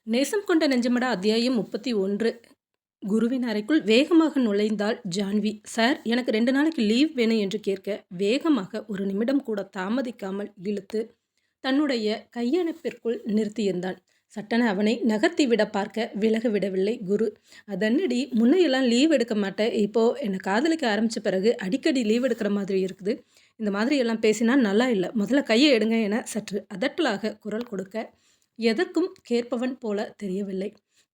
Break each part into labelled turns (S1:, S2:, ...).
S1: நேசம் கொண்ட நெஞ்சமடா அத்தியாயம் 31. குருவின் அறைக்குள் வேகமாக நுழைந்தாள் ஜான்வி. சார், எனக்கு 2 நாளைக்கு லீவ் வேணும் என்று கேட்க, வேகமாக ஒரு நிமிடம் கூட தாமதிக்காமல் இழுத்து தன்னுடைய கையணைப்பிற்குள் நிறுத்தியிருந்தான். சட்டென அவனை நகர்த்தி விட பார்க்க விலக விடவில்லை குரு. அதன்னடி முன்னையெல்லாம் லீவ் எடுக்க மாட்டேன், இப்போ என்னை காதலிக்க ஆரம்பித்த பிறகு அடிக்கடி லீவ் எடுக்கிற மாதிரி இருக்குது. இந்த மாதிரி எல்லாம் பேசினா நல்லா இல்லை, முதல்ல கையை எடுங்க என சற்று அதட்டலாக குரல் கொடுக்க, எதற்கும் கேட்பவன் போல தெரியவில்லை.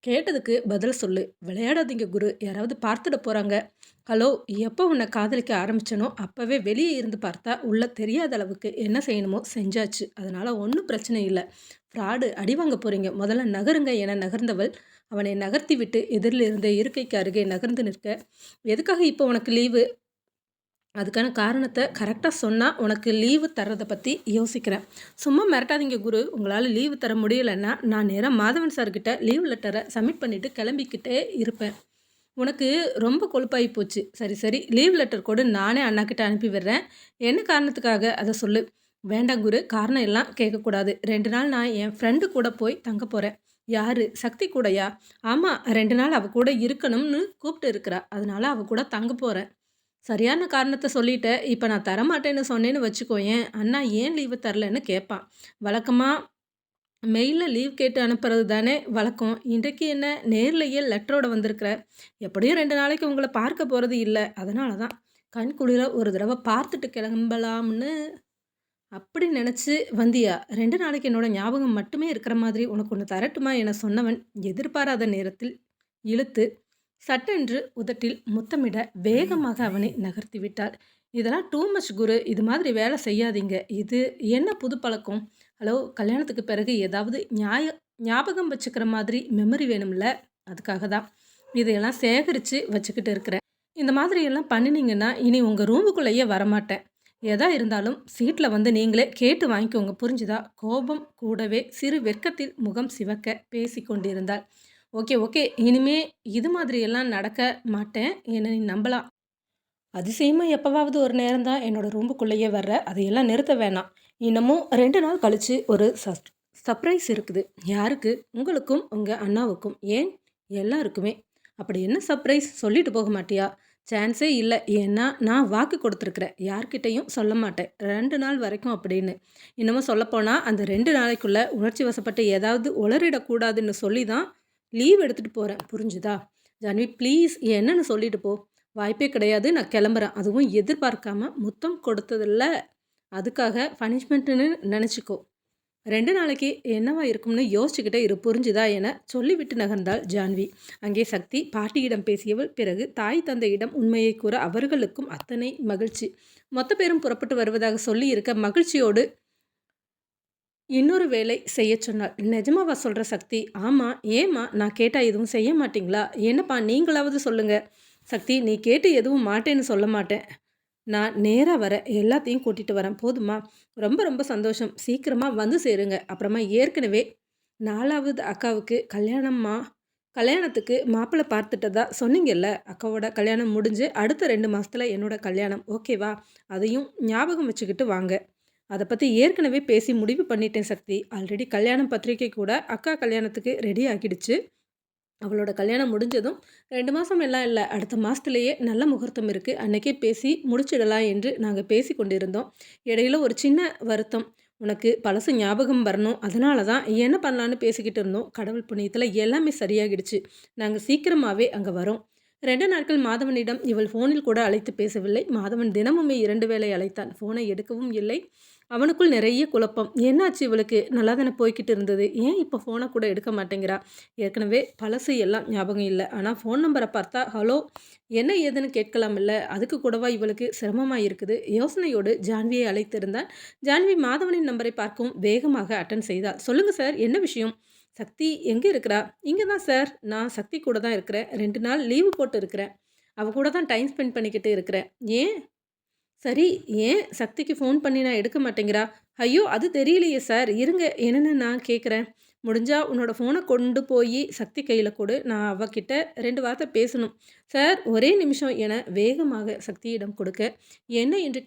S1: கேட்டதுக்கு பதில் சொல்லு, விளையாடாதீங்க குரு, யாராவது பார்த்துட போகிறாங்க. ஹலோ, எப்போ உன்னை காதலிக்க ஆரம்பிச்சனோ அப்போவே வெளியே இருந்து பார்த்தா உள்ள தெரியாத அளவுக்கு என்ன செய்யணுமோ செஞ்சாச்சு, அதனால் ஒன்றும் பிரச்சனை இல்லை. ஃப்ராடு, அடி வாங்க போகிறீங்க, முதல்ல நகருங்க என நகர்ந்தவள் அவனை நகர்த்தி விட்டு எதிரில் இருந்த இருக்கைக்கு அருகே நகர்ந்து நிற்க, எதுக்காக இப்போ உனக்கு லீவு? அதுக்கான காரணத்தை கரெக்டாக சொன்னால் உனக்கு லீவு தர்றதை பற்றி யோசிக்கிறேன். சும்மா மிரட்டாதீங்க குரு, உங்களால் லீவு தர முடியலைன்னா நான் நேராக மாதவன் சார்கிட்ட லீவ் லெட்டரை சப்மிட் பண்ணிவிட்டு கிளம்பிக்கிட்டே இருப்பேன். உனக்கு ரொம்ப கொழுப்பாகி போச்சு. சரி சரி, லீவ் லெட்டர் கூட நானே அண்ணாக்கிட்ட அனுப்பி விடுறேன். என்ன காரணத்துக்காக அதை சொல்லு. வேண்டாம் குரு, காரணம் எல்லாம் கேட்கக்கூடாது. 2 நாள் நான் என் ஃப்ரெண்டு கூட போய் தங்க போகிறேன். யார்? சக்தி கூடயா? ஆமாம், 2 நாள் அவள் கூட இருக்கணும்னு கூப்பிட்டு இருக்கிறா, அதனால அவள் கூட தங்க போகிறேன். சரியான காரணத்தை சொல்லிட்டேன். இப்போ நான் தரமாட்டேன்னு சொன்னேன்னு வச்சுக்கோயேன், அண்ணா ஏன் லீவு தரலன்னு கேட்பான். வழக்கமாக மெயிலில் லீவ் கேட்டு அனுப்புறது தானே வழக்கம். இன்றைக்கு என்ன நேர்லையே லெட்டரோட வந்திருக்கிற? எப்படியும் 2 நாளைக்கு உங்களை பார்க்க போகிறது இல்லை, அதனால தான் கண் குளிர ஒரு தடவை பார்த்துட்டு கிளம்பலாம்னு அப்படி நினச்சி வந்தியா? 2 நாளைக்கு என்னோட ஞாபகம் மட்டுமே இருக்கிற மாதிரி உனக்கு ஒன்று தரட்டுமா என சொன்னவன் எதிர்பாராத நேரத்தில் இழுத்து சட்டென்று உதட்டில் முத்தமிட வேகமாக அவனை நகர்த்தி விட்டாள். இதெல்லாம் டூ மச் குரு, இது மாதிரி வேலை செய்யாதீங்க. இது என்ன புது பழக்கம்? ஹலோ, கல்யாணத்துக்கு பிறகு ஏதாவது ஞாபகம் வச்சுக்கிற மாதிரி மெமரி வேணும்ல, அதுக்காக தான் இதையெல்லாம் சேகரித்து வச்சுக்கிட்டு இருக்கிறேன். இந்த மாதிரி எல்லாம் பண்ணினீங்கன்னா இனி உங்கள் ரூமுக்குள்ளேயே வரமாட்டேன். எதா இருந்தாலும் சீட்டில் வந்து நீங்களே கேட்டு வாங்கிக்கோங்க, புரிஞ்சுதா? கோபம் கூடவே சிறு வெட்கத்தில் முகம் சிவக்க பேசி கொண்டிருந்தாள். ஓகே ஓகே, இனிமே இது மாதிரியெல்லாம் நடக்க மாட்டேன், என்னை நீ நம்பலாம். அதிசயமாக எப்போவாவது ஒரு நேரம் தான் என்னோடய ரூமுக்குள்ளேயே வர்ற, அதையெல்லாம் நிறுத்த வேணாம். இன்னமும் 2 நாள் கழித்து ஒரு சர்ப்ரைஸ் இருக்குது. யாருக்கு? உங்களுக்கும் உங்கள் அண்ணாவுக்கும். ஏன் எல்லாருக்குமே. அப்படி என்ன சர்ப்ரைஸ்? சொல்லிட்டு போக மாட்டியா? சான்ஸே இல்லை, ஏன்னா நான் வாக்கு கொடுத்துருக்குறேன், யார்கிட்டையும் சொல்ல மாட்டேன் 2 நாள் வரைக்கும் அப்படின்னு. இன்னமும் சொல்லப்போனால் அந்த 2 நாளைக்குள்ளே உணர்ச்சி வசப்பட்டு ஏதாவது உளறிடக்கூடாதுன்னு சொல்லி தான் லீவ் எடுத்துகிட்டு போகிறேன், புரிஞ்சுதா? ஜான்வி ப்ளீஸ், என்னன்னு சொல்லிட்டு போ. வாய்ப்பே கிடையாது, நான் கிளம்புறேன். அதுவும் எதிர்பார்க்காம முத்தம் கொடுத்ததில்ல, அதுக்காக பனிஷ்மெண்ட்டுன்னு நினச்சிக்கோ. 2 நாளைக்கு என்னவா இருக்கும்னு யோசிச்சுக்கிட்டே இரு, புரிஞ்சுதா என சொல்லிவிட்டு நகர்ந்தாள் ஜான்வி. அங்கே சக்தி பாட்டியிடம் பேசியவள் பிறகு தாய் தந்தையிடம் உண்மையை கூற அவர்களுக்கும் அத்தனை மகிழ்ச்சி. மொத்த பேரும் புறப்பட்டு வருவதாக சொல்லி இருக்க மகிழ்ச்சியோடு இன்னொரு வேலை செய்ய சொன்னாள். நிஜமாவா சொல்கிற சக்தி? ஆமாம். ஏம்மா, நான் கேட்டால் எதுவும் செய்ய மாட்டிங்களா? என்னப்பா நீங்களாவது சொல்லுங்கள். சக்தி, நீ கேட்டு எதுவும் மாட்டேன்னு சொல்ல மாட்டேன். நான் நேராக வரேன், எல்லாத்தையும் கூட்டிகிட்டு வரேன், போதுமா? ரொம்ப ரொம்ப சந்தோஷம், சீக்கிரமாக வந்து சேருங்க. அப்புறமா ஏற்கனவே 4வது அக்காவுக்கு கல்யாணம்மா, கல்யாணத்துக்கு மாப்பிள்ளை பார்த்துட்டதா சொன்னீங்கல்ல. அக்காவோட கல்யாணம் முடிஞ்சு அடுத்த 2 மாதத்தில் என்னோட கல்யாணம், ஓகேவா? அதையும் ஞாபகம் வச்சுக்கிட்டு வாங்க. அதை பற்றி ஏற்கனவே பேசி முடிவு பண்ணிட்டேன் சக்தி. ஆல்ரெடி கல்யாணம் பத்திரிக்கை கூட அக்கா கல்யாணத்துக்கு ரெடி ஆகிடுச்சு. அவளோட கல்யாணம் முடிஞ்சதும் 2 மாதம் எல்லாம் இல்லை, அடுத்த மாதத்துலேயே நல்ல முகூர்த்தம் இருக்குது, அன்றைக்கே பேசி முடிச்சிடலாம் என்று நாங்கள் பேசி கொண்டிருந்தோம். இடையில ஒரு சின்ன வருத்தம். உனக்கு பழசு ஞாபகம் வரணும், அதனால தான் என்ன பண்ணலான்னு பேசிக்கிட்டு இருந்தோம். கடவுள் புண்ணியத்தில் எல்லாமே சரியாகிடுச்சு. நாங்கள் சீக்கிரமாகவே அங்கே வரோம். 2 நாட்கள் மாதவனிடம் இவள் ஃபோனில் கூட அழைத்து பேசவில்லை. மாதவன் தினமுமே 2 வேளை அழைத்தான், ஃபோனை எடுக்கவும் இல்லை. அவனுக்குள் நிறைய குழப்பம். என்னாச்சு இவளுக்கு? நல்லா தானே போய்கிட்டு இருந்தது, ஏன் இப்போ ஃபோனை கூட எடுக்க மாட்டேங்கிறா? ஏற்கனவே பழசு எல்லாம் ஞாபகம் இல்லை, ஆனால் ஃபோன் நம்பரை பார்த்தா ஹலோ என்ன ஏதுன்னு கேட்கலாம் இல்லை, அதுக்கு கூடவா இவளுக்கு சிரமமாக இருக்குது? யோசனையோடு ஜான்வியை அழைத்திருந்தான். ஜான்வி மாதவனின் நம்பரை பார்க்கவும் வேகமாக அட்டன் செய்தாள். சொல்லுங்கள் சார், என்ன விஷயம்? சக்தி எங்கே இருக்கிறா? இங்கே தான் சார், நான் சக்தி கூட தான் இருக்கிறேன். 2 நாள் லீவு போட்டு இருக்கிறேன், அவள் கூட தான் டைம் ஸ்பெண்ட் பண்ணிக்கிட்டு இருக்கிறேன். ஏன்? சரி, ஏன் சக்திக்கு ஃபோன் பண்ணி நான் எடுக்க மாட்டேங்கிறா? ஐயோ, அது தெரியலையே சார், இருங்க என்னென்னு நான் கேட்குறேன். முடிஞ்சா உன்னோட ஃபோனை கொண்டு போய் சக்தி கையில் கொடு, நான் அவகிட்ட 2 வார்த்தை பேசணும். சார், ஒரே நிமிஷம் என வேகமாக சக்தியிடம் கொடுக்க, என்ன என்று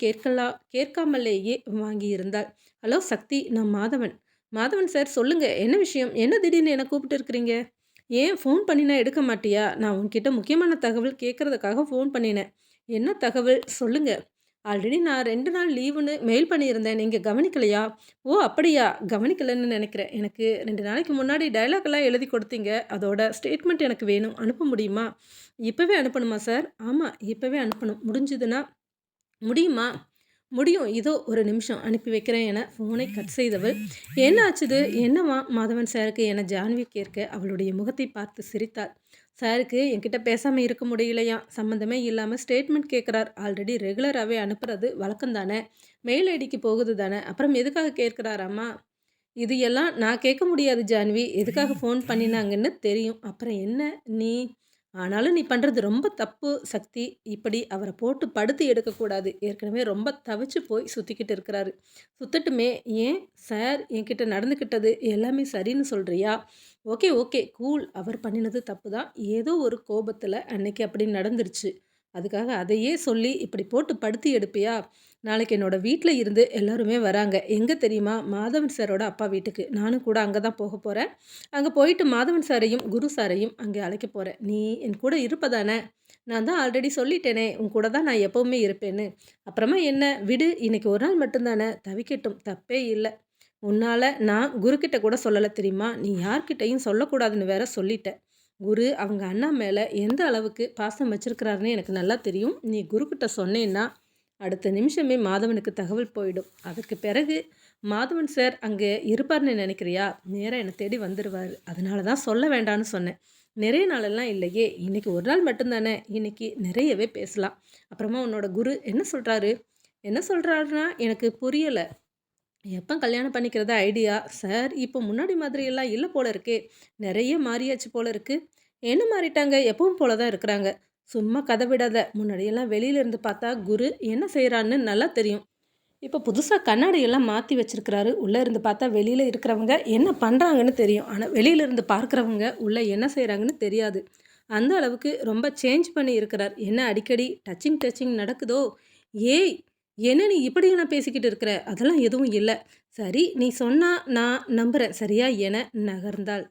S1: கேட்காமலேயே வாங்கியிருந்தாள். ஹலோ சக்தி, நான் மாதவன். மாதவன் சார் சொல்லுங்க. என்ன விஷயம்? என்ன திடீர்னு என்ன கூப்பிட்டு இருக்கிறீங்க? ஏன் ஃபோன் பண்ணினா எடுக்க மாட்டியா? நான் உன்கிட்ட முக்கியமான தகவல் கேட்கறதுக்காக ஃபோன் பண்ணினேன். என்ன தகவல்? சொல்லுங்க. ஆல்ரெடி நான் 2 நாள் லீவுன்னு மெயில் பண்ணியிருந்தேன். நீங்க கவனிக்கலையா? ஓ! அப்படியா? கவனிக்கலன்னு நெனைக்கிறேன். எனக்கு 2 நாளைக்கு முன்னாடி டயலாக்லாம் எழுதி கொடுத்தீங்க. அதோட ஸ்டேட்மெண்ட் எனக்கு வேணும். அனுப்ப முடியுமா? இப்பவே அனுப்பணுமா சார்? ஆமா, இப்பவே அனுப்பணும். முடிஞ்சதுன்னா முடியுமா? முடியும். இதோ ஒரு நிமிஷம் அனுப்பி வைக்கிறேன் என ஃபோனை கட் செய்தவள், என்ன ஆச்சுது? என்னம்மா? மாதவன் சாருக்கு என ஜான்வி கேட்க, அவளுடைய முகத்தை பார்த்து சிரித்தாள். சாருக்கு என்கிட்ட பேசாம இருக்க முடியலையாம். சம்மந்தமே இல்லாம ஸ்டேட்மெண்ட் கேட்குறார். ஆல்ரெடி ரெகுலராவே அனுப்புறது வழக்கம் தானே. மெயில் ஐடிக்கு போகுது தானே. அப்புறம் எதுக்காக கேட்குறாராம்மா? இது எல்லாம் நான் கேட்க முடியாது ஜான்வி. எதுக்காக ஃபோன் பண்ணினாங்கன்னு தெரியும். அப்புறம் என்ன நீ? ஆனாலும் நீ பண்றது ரொம்ப தப்பு சக்தி. இப்படி அவர போட்டு படுத்தி எடுக்கக்கூடாது. ஏற்கனவே ரொம்ப தவிச்சு போய் சுத்திக்கிட்டு இருக்கிறாரு. சுத்தட்டுமே. ஏன் சார் என்கிட்ட நடந்துக்கிட்டது எல்லாமே சரின்னு சொல்றியா? Okay, okay. கூல். அவர் பண்ணினது தப்பு தான். ஏதோ ஒரு கோபத்துல அன்னைக்கு அப்படி நடந்துருச்சு. அதுக்காக அதையே சொல்லி இப்படி போட்டு படுத்தி எடுப்பியா? நாளைக்கு என்னோட வீட்ல இருந்து எல்லாருமே வராங்க. எங்க தெரியுமா? மாதவன் சாரோட அப்பா வீட்டுக்கு. நானும் கூட அங்க தான் போக போறேன். அங்க போயிட்டு மாதவன் சாரையும், குரு சாரையும் அங்கே அழைக்க போறேன். நீ என் கூட இருப்ப தானே? நான் தான் ஆல்ரெடி சொல்லிட்டேனே, உன் கூட தான் நான் எப்பவுமே இருப்பேன்னு. அப்புறமா என்ன? விடு. இன்னைக்கு ஒரு நாள் மட்டும் தானே. தவிக்கட்டும். தப்பே இல்ல. உன்னால நான் குருக்கிட்ட கூட சொல்லல தெரியுமா? நீ யார்கிட்டயும் சொல்லக்கூடாதுன்னு வேற சொல்லிட்ட. குரு அவங்க அண்ணா மேல எந்த அளவுக்கு பாசம் வச்சிருக்கிறாருன்னு எனக்கு நல்லா தெரியும். நீ குருக்கிட்ட சொன்னேன்னா, அடுத்த நிமிஷமே மாதவனுக்கு தகவல் போயிடும். அதற்கு பிறகு மாதவன் சார் அங்கே இருப்பார்ன்னு நினைக்கிறியா? நேரா என்னை தேடி வந்துருவாரு. அதனால தான் சொல்ல வேண்டான்னு சொன்னேன். நிறைய நாளெல்லாம் இல்லையே. இன்னைக்கு ஒரு நாள் மட்டும் தானே. இன்னைக்கு நிறையவே பேசலாம். அப்புறமா உன்னோட குரு என்ன சொல்றாரு? என்ன சொல்றாருன்னா எனக்கு புரியல. எப்போ கல்யாணம் பண்ணிக்கிறதா ஐடியா? சார் இப்போ முன்னாடி மாதிரியெல்லாம் இல்ல போல இருக்கே. நெறைய மாறியாச்சு போல இருக்கு. என்ன மாறிட்டாங்க? எப்பவும் போல தான் இருக்கிறாங்க. சும்மா கதை விடாத. முன்னாடியெல்லாம் வெளியில இருந்து பார்த்தா குரு என்ன செய்றான்னு நல்லா தெரியும். இப்போ புதுசா கண்ணாடியெல்லாம் மாத்தி வச்சிருக்கிறாரு. உள்ள இருந்து பார்த்தா வெளியில இருக்கிறவங்க என்ன பண்றாங்கன்னு தெரியும். ஆனா வெளியில இருந்து பார்க்கிறவங்க உள்ள என்ன செய்றாங்கன்னு தெரியாது. அந்த அளவுக்கு ரொம்ப சேஞ்ச் பண்ணி இருக்கிறார். என்ன அடிக்கடி டச்சிங் நடக்குதோ? ஏய்! என்ன நீ இப்படியெல்லாம் பேசிக்கிட்டு இருக்கிற? அதெல்லாம் எதுவும் இல்ல. சரி, நீ சொன்னா நான் நம்புறேன். சரியா? என நகர்ந்தாள்.